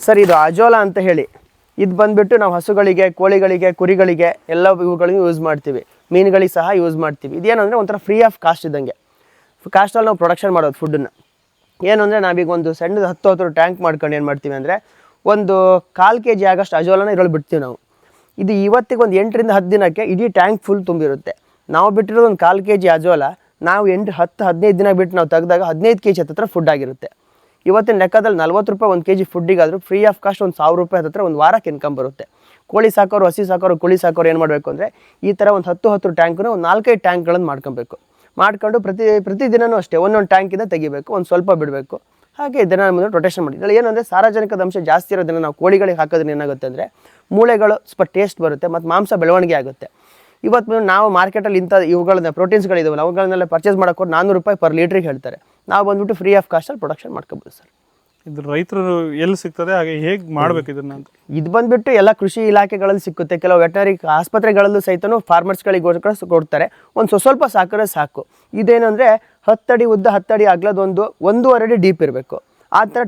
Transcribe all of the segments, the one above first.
Sir ಇದು azolla ಅಂತ ಹೇಳಿ, ಇದು ಬಂದುಬಿಟ್ಟು ನಾವು ಹಸುಗಳಿಗೆ, ಕೋಳಿಗಳಿಗೆ, ಕುರಿಗಳಿಗೆ ಎಲ್ಲ ಇವುಗಳಿಗೂ ಯೂಸ್ ಮಾಡ್ತೀವಿ. ಮೀನುಗಳಿಗೆ ಸಹ ಯೂಸ್ ಮಾಡ್ತೀವಿ. ಇದೇನು ಅಂದರೆ ಒಂಥರ ಫ್ರೀ ಆಫ್ ಕಾಸ್ಟ್ ಇದ್ದಂಗೆ. ಕಾಸ್ಟಲ್ಲಿ ನಾವು ಪ್ರೊಡಕ್ಷನ್ ಮಾಡೋದು ಫುಡ್ಡನ್ನು. ಏನು ಅಂದರೆ ನಾವೀಗ ಒಂದು ಸಣ್ಣದು 10 ಟ್ಯಾಂಕ್ ಮಾಡ್ಕೊಂಡು ಏನು ಮಾಡ್ತೀವಿ ಅಂದರೆ ಒಂದು 1/4 kg ಆಗೋಷ್ಟು ಅಜೋಲಾನ ಇದರಲ್ಲಿ ಬಿಡ್ತೀವಿ ನಾವು. ಇದು ಇವತ್ತಿಗೆ ಒಂದು 8 ರಿಂದ 10 ದಿನಕ್ಕೆ ಇಡೀ ಟ್ಯಾಂಕ್ ಫುಲ್ ತುಂಬಿರುತ್ತೆ. ನಾವು ಬಿಟ್ಟಿರೋದು ಒಂದು 1/4 kg ಅಜೋಲಾ ನಾವು 10-15 ದಿನ ಬಿಟ್ಟು ನಾವು ತೆಗೆದಾಗ 15 kg ಹತ್ತಿರ ಫುಡ್ ಆಗಿರುತ್ತೆ. ಇವತ್ತಿನ ಲೆಕ್ಕದಲ್ಲಿ 40 ರೂಪಾಯಿ 1 kg ಫುಡ್ಡಿಗಾದರೂ ಫ್ರೀ ಆಫ್ ಕಾಸ್ಟ್ ಒಂದು 1000 ರೂಪಾಯಿ ಹತ್ತಿರ ಒಂದು ವಾರಕ್ಕೆ ಇನ್ಕಮ್ ಬರುತ್ತೆ. ಕೋಳಿ ಸಾಕೋರು, ಹಸಿ ಸಾಕೋರು, ಕುಳಿ ಸಾಕೋರು ಏನು ಮಾಡಬೇಕು ಅಂದರೆ ಈ ಥರ ಒಂದು 10 ಟ್ಯಾಂಕ್ನ ಒಂದು 4-5 ಟ್ಯಾಂಕ್ಗಳನ್ನು ಮಾಡ್ಕೊಬೇಕು. ಮಾಡ್ಕೊಂಡು ಪ್ರತಿದಿನವೂ ಅಷ್ಟೇ ಒಂದೊಂದು ಟ್ಯಾಂಕಿಂದ ತೆಗಿಬೇಕು, ಒಂದು ಸ್ವಲ್ಪ ಬಿಡಬೇಕು. ಹಾಗೆ ಇದನ್ನು ಮುಂದೆ ರೊಟೇಷನ್ ಮಾಡಿ. ಇದರಲ್ಲಿ ಏನಂದರೆ ಸಾರಜನಕದ ಅಂಶ ಜಾಸ್ತಿ ಇರೋದನ್ನು ನಾವು ಕೋಳಿಗಳಿಗೆ ಹಾಕೋದ್ರಿಂದ ಏನಾಗುತ್ತೆ ಅಂದರೆ ಮೂಳೆಗಳು ಸ್ವಲ್ಪ ಟೇಸ್ಟ್ ಬರುತ್ತೆ ಮತ್ತು ಮಾಂಸ ಬೆಳವಣಿಗೆ ಆಗುತ್ತೆ. ಇವತ್ತು ನಾವು ಮಾರ್ಕೆಟಲ್ಲಿ ಇಂಥ ಇವುಗಳನ್ನ ಪ್ರೋಟೀನ್ಸ್ಗಳಿದಾವಲ್ಲ ಅವುಗಳನ್ನೆಲ್ಲ ಪರ್ಚೇಸ್ ಮಾಡೋಕೆ 400 ರೂಪಾಯಿ ಪರ್ ಲೀಟ್ರಿಗೆ ಹೇಳ್ತಾರೆ. ನಾವು ಬಂದುಬಿಟ್ಟು ಫ್ರೀ ಆಫ್ ಕಾಸ್ಟಲ್ಲಿ ಪ್ರೊಡಕ್ಷನ್ ಮಾಡ್ಕೋಬೋದು ಸರ್. ಇದು ರೈತರು ಎಲ್ಲಿ ಸಿಗ್ತದೆ, ಹಾಗೆ ಹೇಗೆ ಮಾಡಬೇಕು ಇದನ್ನು ಅಂತ? ಇದು ಬಂದುಬಿಟ್ಟು ಎಲ್ಲ ಕೃಷಿ ಇಲಾಖೆಗಳಲ್ಲಿ ಸಿಕ್ಕುತ್ತೆ. ಕೆಲವು ವೆಟನರಿ ಆಸ್ಪತ್ರೆಗಳಲ್ಲೂ ಸಹಿತನೂ ಫಾರ್ಮರ್ಸ್ಗಳಿಗೋಸ್ಕರ ಕೊಡ್ತಾರೆ. ಒಂದು ಸ್ವಲ್ಪ ಸಾಕಿದ್ರೆ ಸಾಕು. ಇದೇನೆಂದರೆ 10 ಅಡಿ ಉದ್ದ 10 ಅಡಿ ಅಗಲದೊಂದು 1.5 ಅಡಿ ಡೀಪ್ ಇರಬೇಕು. ಆ ಥರ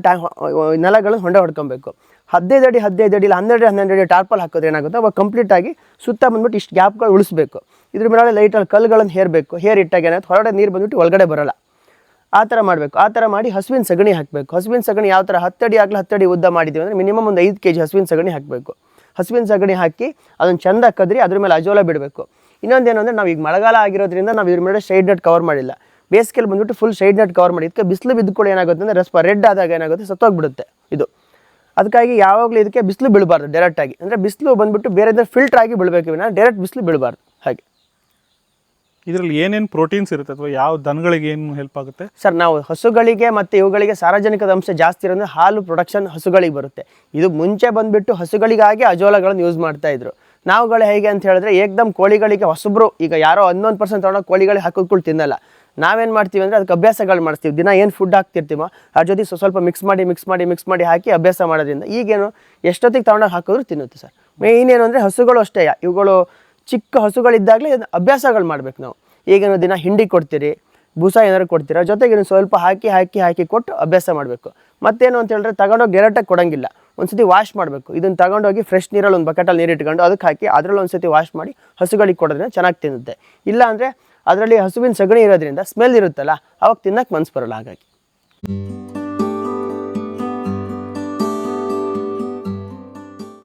ನೆಲಗಳನ್ನು ಹೊಂಡ ಹೊಡ್ಕೊಬೇಕು. 15 ಅಡಿ 15 ಅಡಿ ಇಲ್ಲ 12 ಅಡಿ ಟಾರ್ಪಲ್ ಹಾಕೋದ್ರೆ ಏನಾಗುತ್ತೆ ಅವಾಗ ಕಂಪ್ಲೀಟಾಗಿ ಸುತ್ತ ಬಂದ್ಬಿಟ್ಟು ಇಷ್ಟು ಗ್ಯಾಪ್ಗಳು ಉಳಿಸ್ಬೇಕು. ಇದ್ರ ಮೇಲೆ ಲೈಟಲ್ಲಿ ಕಲ್ಲುಗಳನ್ನು ಹೇರಬೇಕು. ಇಟ್ಟಾಗ ಏನಾಗುತ್ತೆ ಹೊರಗಡೆ ನೀರು ಬಂದುಬಿಟ್ಟು ಒಳಗಡೆ ಬರೋಲ್ಲ. ಆ ಥರ ಮಾಡಬೇಕು. ಆ ಥರ ಮಾಡಿ ಹಸುವಿನ ಸಗಣಿ ಹಾಕಬೇಕು. ಹಸುವಿನ ಸಗಣಿ ಯಾವ ಥರ 10 ಅಡಿ ಆಗಲಿ 10 ಅಡಿ ಉದ್ದ ಮಾಡಿದ್ದೀವಿ ಅಂದರೆ ಮಿನಿಮಮ್ ಒಂದು 5 kg ಹಸುವಿನ ಸಗಣಿ ಹಾಕಬೇಕು. ಹಸುವಿನ ಸಗಣಿ ಹಾಕಿ ಅದನ್ನು ಚೆಂದ ಕದ್ರಿ ಅದ್ರ ಮೇಲೆ ಅಜೋಲಾ ಬಿಡಬೇಕು. ಇನ್ನೊಂದೇನು ಅಂದರೆ ನಾವು ಈಗ ಮಳೆಗಾಲ ಆಗಿರೋದ್ರಿಂದ ನಾವು ಇದ್ರ ಮೇಲೆ ಶೈಡ್ ನೆಟ್ ಕವರ್ ಮಾಡಿಲ್ಲ. ಬೇಸಿಗೆಯಲ್ಲಿ ಬಂದುಬಿಟ್ಟು ಫುಲ್ ಶೈಡ್ ನೆಟ್ ಕವರ್ ಮಾಡಿ. ಇದಕ್ಕೆ ಬಿಸಿಲು ಬಿದ್ದುಕೊಳ್ಳಿ ಏನಾಗುತ್ತೆ ಅಂದರೆ ರೆಡ್ ಆದಾಗ ಏನಾಗುತ್ತೆ ಸತ್ತೋಗ್ಬಿಡುತ್ತೆ ಇದು. ಅದಕ್ಕಾಗಿ ಯಾವಾಗಲೂ ಇದಕ್ಕೆ ಬಿಸಿಲು ಬೀಳಬಾರ್ದು ಡೈರೆಕ್ಟಾಗಿ. ಅಂದರೆ ಬಿಸಿಲು ಬಂದುಬಿಟ್ಟು ಬೇರೆ ಫಿಲ್ಟರ್ ಆಗಿ ಬೀಳಬೇಕು, ವಿನ ಡೈರೆಕ್ಟ್ ಬಿಸಿಲು ಬೀಳಬಾರ್ದು. ಹಾಗೆ ಇದರಲ್ಲಿ ಏನೇನು ಪ್ರೋಟೀನ್ಸ್ ಇರುತ್ತೆ ಅಥವಾ ಯಾವ ದನಗಳಿಗೆ ಏನು ಹೆಲ್ಪ್ ಆಗುತ್ತೆ ಸರ್? ನಾವು ಹಸುಗಳಿಗೆ ಮತ್ತು ಇವುಗಳಿಗೆ ಸಾರಜನಕದ ಅಂಶ ಜಾಸ್ತಿ ಇರೋದ್ರೆ ಹಾಲು ಪ್ರೊಡಕ್ಷನ್ ಹಸುಗಳಿಗೆ ಬರುತ್ತೆ. ಇದು ಮುಂಚೆ ಬಂದುಬಿಟ್ಟು ಹಸುಗಳಿಗಾಗಿ ಅಜೋಲಾಗಳನ್ನು ಯೂಸ್ ಮಾಡ್ತಾಯಿದ್ರು. ನಾವುಗಳು ಹೇಗೆ ಅಂತ ಹೇಳಿದ್ರೆ ಏಕದಮ್ ಕೋಳಿಗಳಿಗೆ ಹೊಸಬ್ರು ಈಗ ಯಾರೋ 11% ತೊಗೊಂಡೋಗಿ ಕೋಳಿಗಳಿಗೆ ಹಾಕೋದ್ಕೊಂಡು ತಿನ್ನಲ್ಲ. ನಾವೇನು ಮಾಡ್ತೀವಿ ಅಂದರೆ ಅದಕ್ಕೆ ಅಭ್ಯಾಸಗಳು ಮಾಡ್ತೀವಿ. ದಿನ ಏನು ಫುಡ್ ಹಾಕ್ತಿರ್ತೀವೋ ಅದ್ರ ಜೊತೆ ಸ್ವಲ್ಪ ಮಿಕ್ಸ್ ಮಾಡಿ ಹಾಕಿ ಅಭ್ಯಾಸ ಮಾಡೋದ್ರಿಂದ ಈಗೇನು ಎಷ್ಟೊತ್ತಿಗೆ ತೊಗೊಂಡೋಗಿ ಹಾಕಿದ್ರು ತಿನ್ನುತ್ತೆ ಸರ್. ಮೇಯ್ನ್ ಏನು ಅಂದರೆ ಹಸುಗಳು ಅಷ್ಟೇ, ಇವುಗಳು ಚಿಕ್ಕ ಹಸುಗಳಿದ್ದಾಗಲೇ ಅಭ್ಯಾಸಗಳು ಮಾಡ್ಬೇಕು ನಾವು. ಈಗೇನು ದಿನ ಹಿಂಡಿ ಕೊಡ್ತೀರಿ, ಬೂಸ ಏನಾದ್ರು ಕೊಡ್ತೀರಾ, ಜೊತೆಗೆ ಸ್ವಲ್ಪ ಹಾಕಿ ಕೊಟ್ಟು ಅಭ್ಯಾಸ ಮಾಡಬೇಕು. ಮತ್ತೇನು ಅಂತ ಹೇಳಿದ್ರೆ ತಗೊಂಡೋಗಿ ಡೈರೆಕ್ಟಾಗಿ ಕೊಡೋಂಗಿಲ್ಲ. ಒಂದ್ಸತಿ ವಾಶ್ ಮಾಡಬೇಕು. ಇದನ್ನು ತಗೊಂಡೋಗಿ ಫ್ರೆಶ್ ನೀರಲ್ಲಿ ಒಂದು ಬಕೆಟಲ್ಲಿ ನೀರು ಇಟ್ಕೊಂಡು ಅದಕ್ಕೆ ಹಾಕಿ ಅದರಲ್ಲಿ ಒಂದ್ಸತಿ ವಾಶ್ ಮಾಡಿ ಹಸುಗಳಿಗೆ ಕೊಡೋದ್ರಿಂದ ಚೆನ್ನಾಗಿ ತಿನ್ನುತ್ತೆ. ಇಲ್ಲ ಅಂದರೆ ಅದರಲ್ಲಿ ಹಸುವಿನ ಸಗಣಿ ಇರೋದ್ರಿಂದ ಸ್ಮೆಲ್ ಇರುತ್ತಲ್ಲ ಅವಾಗ ತಿನ್ನಕ್ಕೆ ಮನಸ್ಸು ಬರೋಲ್ಲ. ಹಾಗಾಗಿ